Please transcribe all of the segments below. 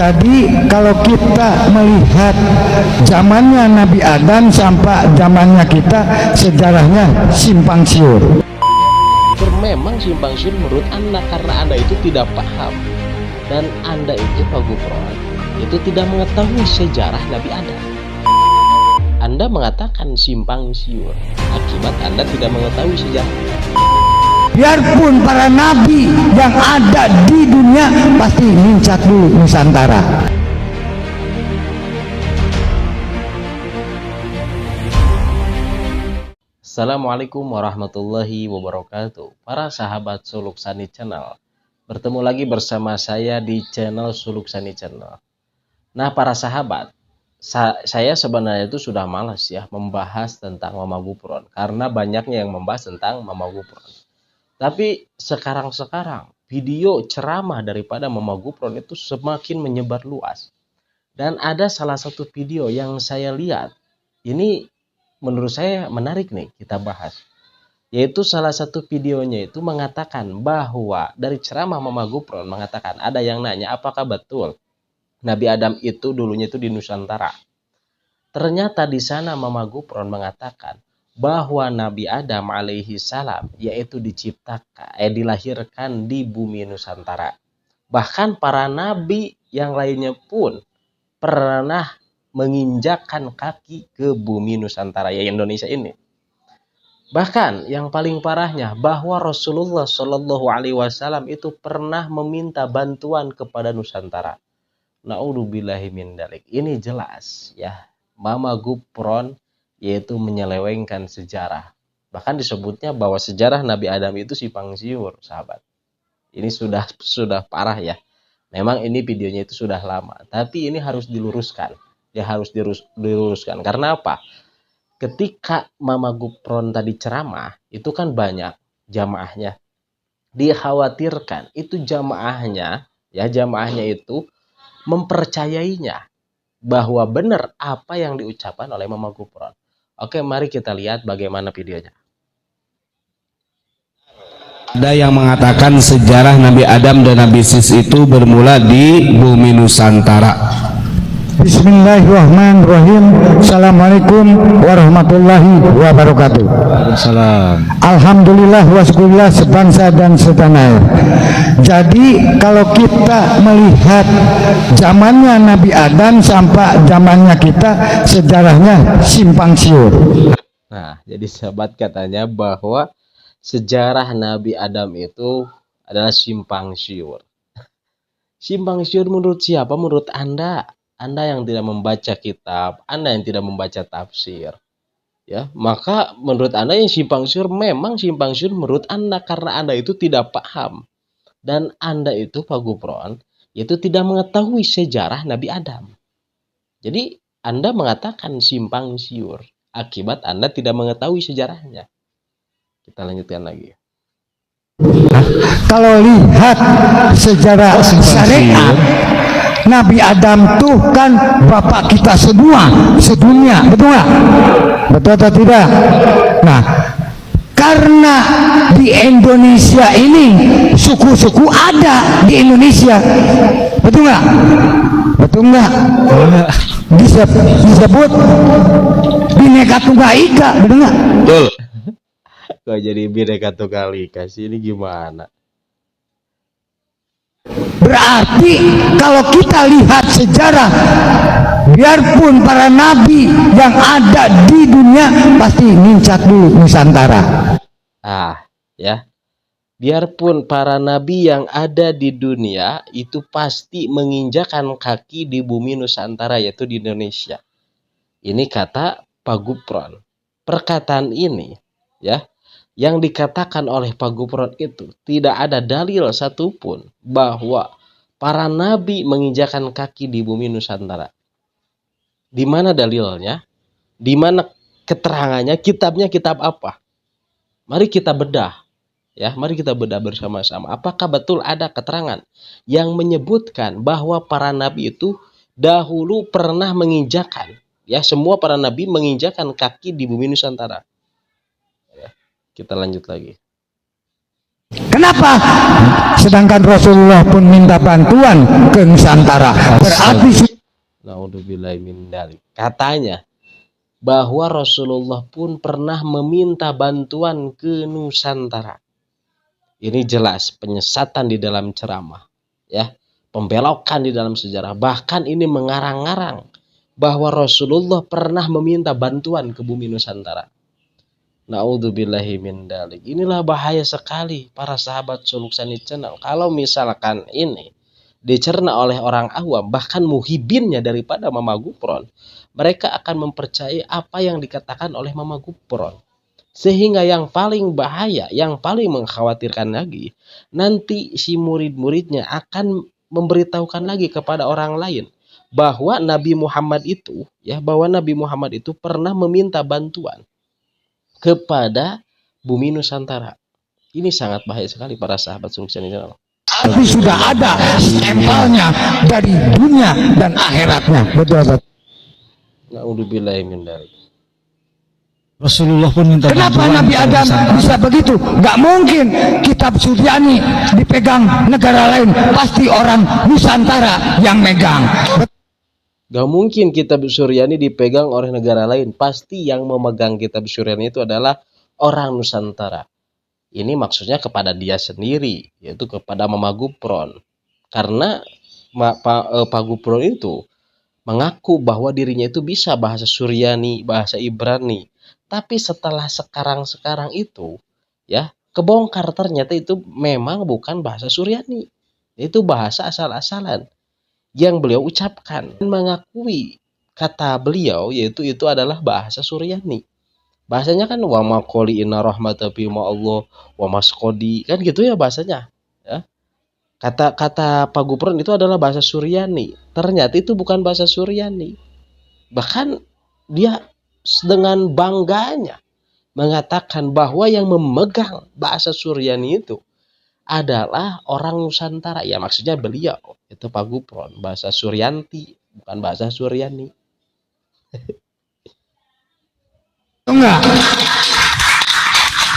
Jadi kalau kita melihat zamannya Nabi Adam sampai zamannya kita, sejarahnya simpang siur. Memang simpang siur menurut Anda karena Anda itu tidak paham, dan Anda itu Pak Gufron itu tidak mengetahui sejarah Nabi Adam. Anda mengatakan simpang siur akibat Anda tidak mengetahui sejarahnya. Biarpun para nabi yang ada di dunia pasti ngincat dulu Nusantara. Assalamualaikum warahmatullahi wabarakatuh. Para sahabat Suluk Sani Channel, bertemu lagi bersama saya di channel Suluk Sani Channel. Nah para sahabat, saya sebenarnya itu sudah malas ya membahas tentang Mama Gufron, karena banyaknya yang membahas tentang Mama Gufron. Tapi sekarang video ceramah daripada Mama Gufron itu semakin menyebar luas. Dan ada salah satu video yang saya lihat, ini menurut saya menarik nih kita bahas. Yaitu salah satu videonya itu mengatakan bahwa dari ceramah Mama Gufron mengatakan, ada yang nanya apakah betul Nabi Adam itu dulunya itu di Nusantara. Ternyata di sana Mama Gufron mengatakan bahwa Nabi Adam alaihi salam yaitu dilahirkan di bumi Nusantara. Bahkan para nabi yang lainnya pun pernah menginjakkan kaki ke bumi Nusantara, ya Indonesia ini. Bahkan yang paling parahnya bahwa Rasulullah Shallallahu Alaihi Wasallam itu pernah meminta bantuan kepada Nusantara. Naudzubillahi min dzalik. Ini jelas ya, Mama Gufron yaitu menyelewengkan sejarah. Bahkan disebutnya bahwa sejarah Nabi Adam itu simpang siur, sahabat. Ini sudah parah ya. Memang ini videonya itu sudah lama, tapi ini harus diluruskan. Ya harus diluruskan. Karena apa? Ketika Mama Gufron tadi ceramah, itu kan banyak jamaahnya. Dikhawatirkan itu jamaahnya itu mempercayainya bahwa benar apa yang diucapkan oleh Mama Gufron. Oke, mari kita lihat bagaimana videonya. Ada yang mengatakan sejarah Nabi Adam dan Nabi Sis itu bermula di bumi Nusantara. Bismillahirrahmanirrahim. Assalamualaikum warahmatullahi wabarakatuh. Waalaikumsalam. Alhamdulillah wasyukurillah sebangsa dan setanah air. Jadi kalau kita melihat zamannya Nabi Adam sampai zamannya kita, sejarahnya simpang siur. Nah, jadi sahabat katanya bahwa sejarah Nabi Adam itu adalah simpang siur. Simpang siur menurut siapa? Menurut Anda? Anda yang tidak membaca kitab, Anda yang tidak membaca tafsir. Ya, maka menurut Anda yang simpang siur memang simpang siur menurut Anda karena Anda itu tidak paham. Dan Anda itu Pak Gufron itu tidak mengetahui sejarah Nabi Adam. Jadi Anda mengatakan simpang siur akibat Anda tidak mengetahui sejarahnya. Kita lanjutkan lagi. Kalau lihat sejarah syariat, Nabi Adam tuh kan bapak kita semua sedunia, betul nggak? Betul atau tidak? Nah, karena di Indonesia ini suku-suku ada di Indonesia, betul nggak? Betul nggak? Disebut Bhinneka Tunggal Ika, betul nggak? Betul. Kok jadi Bhinneka Tunggal Ika sih, ini gimana? Berarti kalau kita lihat sejarah, biarpun para nabi yang ada di dunia pasti ngincat dulu Nusantara. Ya. Biarpun para nabi yang ada di dunia itu pasti menginjakan kaki di bumi Nusantara, yaitu di Indonesia. Ini kata Pak Gufron. Perkataan ini ya, yang dikatakan oleh Pak Gufron itu tidak ada dalil satupun bahwa para nabi menginjakan kaki di bumi Nusantara. Di mana dalilnya? Di mana keterangannya? Kitabnya kitab apa? Mari kita bedah. Ya, mari kita bedah bersama-sama. Apakah betul ada keterangan yang menyebutkan bahwa para nabi itu dahulu pernah menginjakan, ya semua para nabi menginjakan kaki di bumi Nusantara? Kita lanjut lagi. Kenapa? Sedangkan Rasulullah pun minta bantuan ke Nusantara. Berarti Naudzubillahi min dzalik. Katanya bahwa Rasulullah pun pernah meminta bantuan ke Nusantara. Ini jelas penyesatan di dalam ceramah, ya, pembelokan di dalam sejarah. Bahkan ini mengarang-arang bahwa Rasulullah pernah meminta bantuan ke bumi Nusantara. Naudzubillahi min dzalik. Inilah bahaya sekali para sahabat Suluk Sani Channel. Kalau misalkan ini dicerna oleh orang awam, bahkan muhibinnya daripada Mama Gupron, mereka akan mempercayai apa yang dikatakan oleh Mama Gupron. Sehingga yang paling bahaya, yang paling mengkhawatirkan lagi, nanti si murid-muridnya akan memberitahukan lagi kepada orang lain bahwa Nabi Muhammad itu, ya, bahwa Nabi Muhammad itu pernah meminta bantuan kepada bumi Nusantara. Ini sangat bahaya sekali para sahabat Suluk Sani Channel. tapi sudah ada stempelnya dari dunia dan akhiratnya. Betul. Naudzubillahi min dzalik. Rasulullah pun minta Kenapa bantuan Nabi kepada Adam Nusantara. bisa begitu? Gak mungkin kitab Suryani dipegang negara lain. Pasti orang Nusantara yang megang. Gak mungkin kitab Suryani dipegang oleh negara lain. Pasti yang memegang kitab Suryani itu adalah orang Nusantara. Ini maksudnya kepada dia sendiri, yaitu kepada Mama Gupron. Karena Pak Gupron itu mengaku bahwa dirinya itu bisa bahasa Suryani, bahasa Ibrani. Tapi setelah sekarang itu, ya, kebongkar ternyata itu memang bukan bahasa Suryani. Itu bahasa asal-asalan yang beliau ucapkan, mengakui kata beliau yaitu itu adalah bahasa Suryani. Bahasanya kan wa maqoli inna rahmatabi ma Allah wa masqodi, kan gitu ya bahasanya, ya. Kata Pak Gupron itu adalah bahasa Suryani. Ternyata itu bukan bahasa Suryani. Bahkan dia dengan bangganya mengatakan bahwa yang memegang bahasa Suryani itu adalah orang Nusantara. Ya maksudnya beliau, itu Pak Gupron, bahasa Suryanti, bukan bahasa Suryani. Enggak.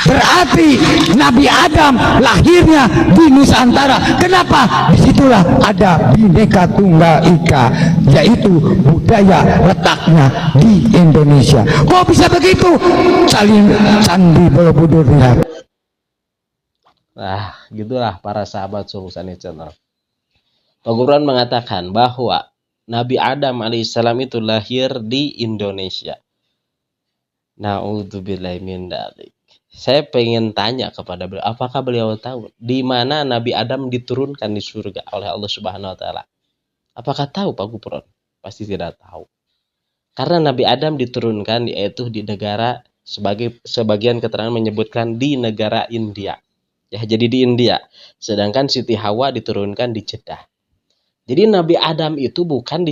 Berarti Nabi Adam lahirnya di Nusantara. Kenapa? Disitulah ada Bhinneka Tunggal Ika, yaitu budaya letaknya di Indonesia. Kok bisa begitu? Candi Borobudur lihat. Nah, gitulah para sahabat Suluk Sani Channel. Pak Gupron mengatakan bahwa Nabi Adam alaihissalam itu lahir di Indonesia. Naudzubillahi min dzalik. Saya pengen tanya kepada beliau, apakah beliau tahu di mana Nabi Adam diturunkan di surga oleh Allah Subhanahu wa taala? Apakah tahu Pak Gupron? Pasti tidak tahu. Karena Nabi Adam diturunkan yaitu di negara, sebagian keterangan menyebutkan di negara India. Ya, jadi di India. Sedangkan Siti Hawa diturunkan di Jeddah. Jadi Nabi Adam itu bukan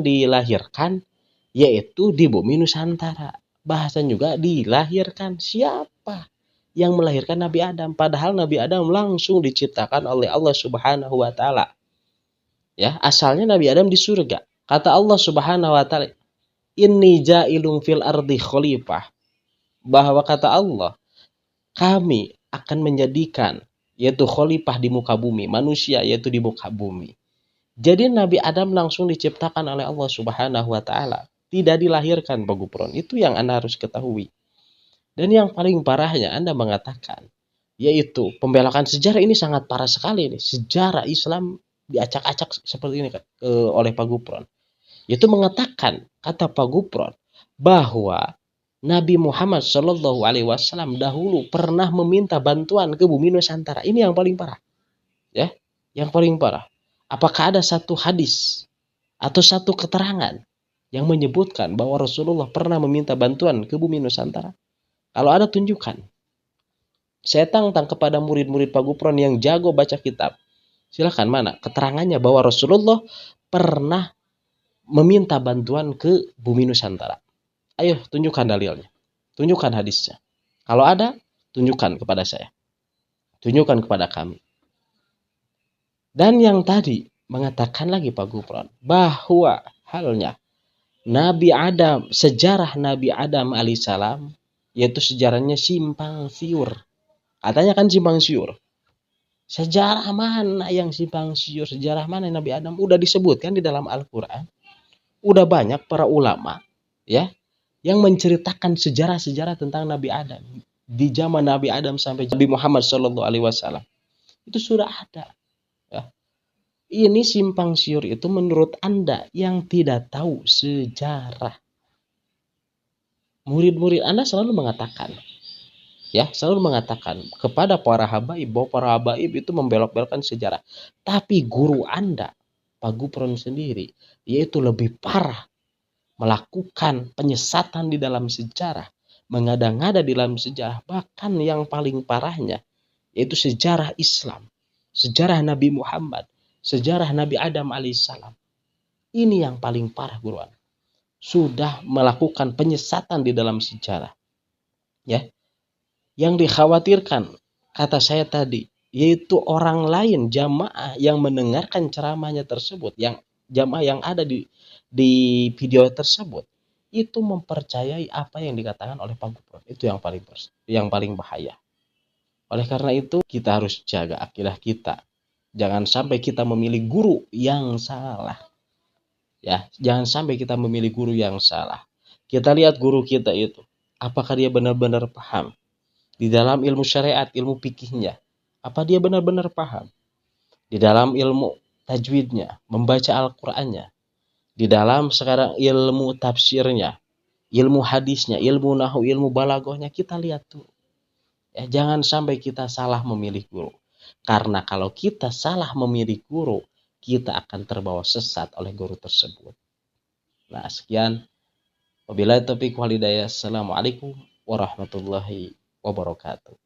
dilahirkan yaitu di bumi Nusantara. Bahasan juga dilahirkan. Siapa yang melahirkan Nabi Adam? Padahal Nabi Adam langsung diciptakan oleh Allah Subhanahu wa taala. Ya, asalnya Nabi Adam di surga. Kata Allah Subhanahu wa taala, "Inni ja'ilun fil ardi khalifah." Bahwa kata Allah, kami akan menjadikan yaitu khalifah di muka bumi, manusia yaitu di muka bumi. Jadi Nabi Adam langsung diciptakan oleh Allah Subhanahu wa taala. Tidak dilahirkan Pak Gupron. Itu yang Anda harus ketahui. Dan yang paling parahnya Anda mengatakan, yaitu pembelokan sejarah ini sangat parah sekali nih. Sejarah Islam diacak-acak seperti ini oleh Pak Gupron. Yaitu mengatakan, kata Pak Gupron, bahwa Nabi Muhammad Shallallahu Alaihi Wasallam dahulu pernah meminta bantuan ke bumi Nusantara. Ini yang paling parah. Ya, yang paling parah. Apakah ada satu hadis atau satu keterangan yang menyebutkan bahwa Rasulullah pernah meminta bantuan ke bumi Nusantara? Kalau ada, tunjukkan. Saya tantang kepada murid-murid Pak Gupron yang jago baca kitab. Silakan, mana keterangannya bahwa Rasulullah pernah meminta bantuan ke bumi Nusantara? Ayo, tunjukkan dalilnya. Tunjukkan hadisnya. Kalau ada, tunjukkan kepada saya. Tunjukkan kepada kami. Dan yang tadi mengatakan lagi Pak Gupron bahwa halnya Nabi Adam, sejarah Nabi Adam alaihissalam, yaitu sejarahnya simpang siur. Katanya kan simpang siur. Sejarah mana yang simpang siur? Sejarah mana Nabi Adam? Udah disebutkan di dalam Al-Quran. Udah banyak para ulama ya yang menceritakan sejarah-sejarah tentang Nabi Adam. Di zaman Nabi Adam sampai Nabi Muhammad SAW. Itu sudah ada. Ya. Ini simpang siur itu menurut Anda yang tidak tahu sejarah. Murid-murid Anda selalu mengatakan, ya, selalu mengatakan kepada para habaib bahwa para habaib itu membelok-belokkan sejarah. Tapi guru Anda, Pak Gupron sendiri, yaitu lebih parah, melakukan penyesatan di dalam sejarah, mengada-ngada di dalam sejarah, bahkan yang paling parahnya yaitu sejarah Islam, sejarah Nabi Muhammad, sejarah Nabi Adam alaihissalam. Ini yang paling parah guru Anda. Sudah melakukan penyesatan di dalam sejarah. Ya. Yang dikhawatirkan, kata saya tadi, yaitu orang lain, jamaah yang mendengarkan ceramahnya tersebut, yang jamaah yang ada di video tersebut, itu mempercayai apa yang dikatakan oleh Pak Gupron. Itu yang paling bahaya. Oleh karena itu, kita harus jaga akidah kita. Jangan sampai kita memilih guru yang salah. Ya, jangan sampai kita memilih guru yang salah. Kita lihat guru kita itu, apakah dia benar-benar paham di dalam ilmu syariat, ilmu fikihnya? Apa dia benar-benar paham di dalam ilmu tajwidnya, membaca Al-Qur'annya, di dalam sekarang ilmu tafsirnya, ilmu hadisnya, ilmu nahwu, ilmu balaghahnya? Kita lihat tuh. Ya, jangan sampai kita salah memilih guru. Karena kalau kita salah memilih guru, kita akan terbawa sesat oleh guru tersebut. Nah, sekian. Wabillahi taufiq wal hidayah. Assalamualaikum warahmatullahi wabarakatuh.